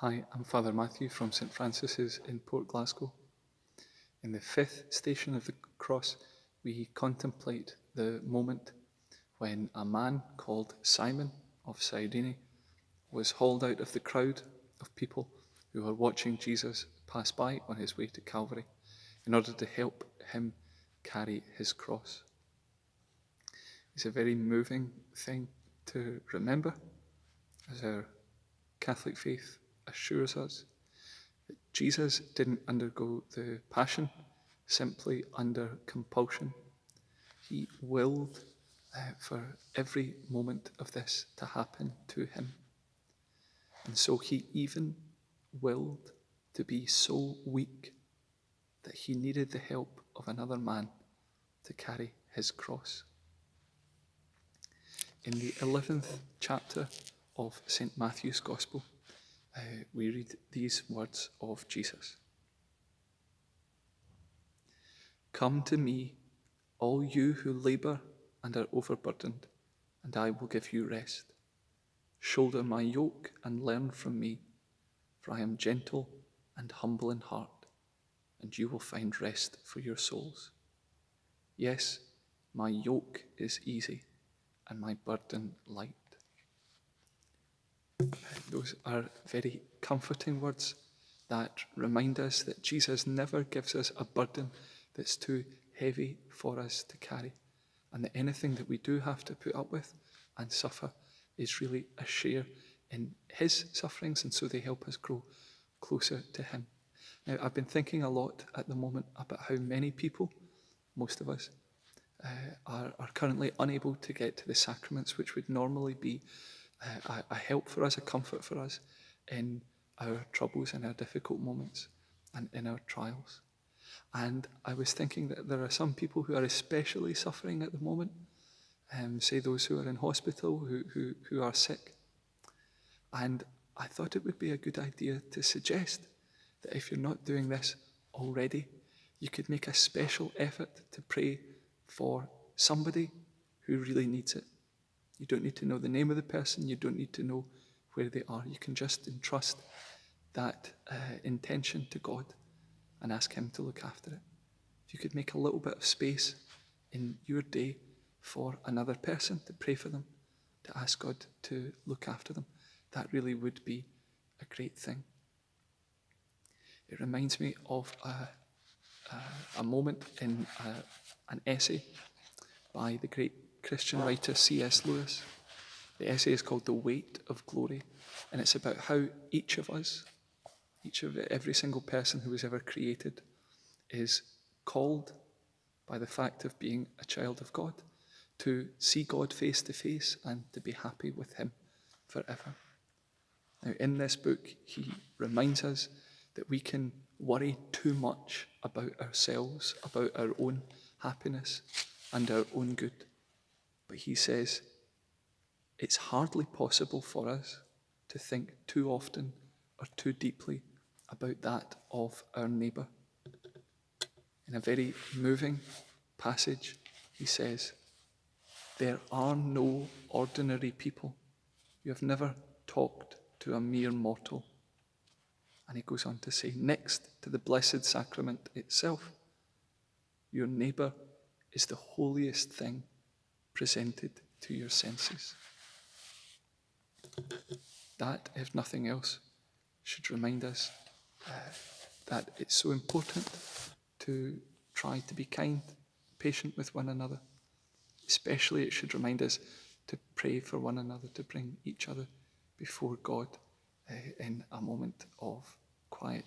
Hi, I'm Father Matthew from St Francis's in Port Glasgow. In the fifth station of the cross, we contemplate the moment when a man called Simon of Cyrene was hauled out of the crowd of people who were watching Jesus pass by on his way to Calvary in order to help him carry his cross. It's a very moving thing to remember, as our Catholic faith assures us that Jesus didn't undergo the passion simply under compulsion. He willed for every moment of this to happen to him. And so he even willed to be so weak that he needed the help of another man to carry his cross. In the 11th chapter of St. Matthew's Gospel, we read these words of Jesus. Come to me, all you who labour and are overburdened, and I will give you rest. Shoulder my yoke and learn from me, for I am gentle and humble in heart, and you will find rest for your souls. Yes, my yoke is easy and my burden light. Those are very comforting words that remind us that Jesus never gives us a burden that's too heavy for us to carry, and that anything that we do have to put up with and suffer is really a share in his sufferings, and so they help us grow closer to him. Now, I've been thinking a lot at the moment about how many people, most of us, are currently unable to get to the sacraments, which would normally be a help for us, a comfort for us in our troubles, in our difficult moments, and in our trials. And I was thinking that there are some people who are especially suffering at the moment, say those who are in hospital, who are sick. And I thought it would be a good idea to suggest that if you're not doing this already, you could make a special effort to pray for somebody who really needs it. You don't need to know the name of the person. You don't need to know where they are. You can just entrust that intention to God and ask him to look after it. If you could make a little bit of space in your day for another person, to pray for them, to ask God to look after them, that really would be a great thing. It reminds me of a moment in an essay by the great Christian writer C.S. Lewis. The essay is called The Weight of Glory, and it's about how each of us, every single person who was ever created, is called by the fact of being a child of God to see God face to face and to be happy with him forever. Now, in this book, he reminds us that we can worry too much about ourselves, about our own happiness and our own good. But he says, it's hardly possible for us to think too often or too deeply about that of our neighbour. In a very moving passage, he says, there are no ordinary people. You have never talked to a mere mortal. And he goes on to say, next to the Blessed Sacrament itself, your neighbour is the holiest thing presented to your senses. That, if nothing else, should remind us that it's so important to try to be kind, patient with one another. Especially it should remind us to pray for one another, to bring each other before God in a moment of quiet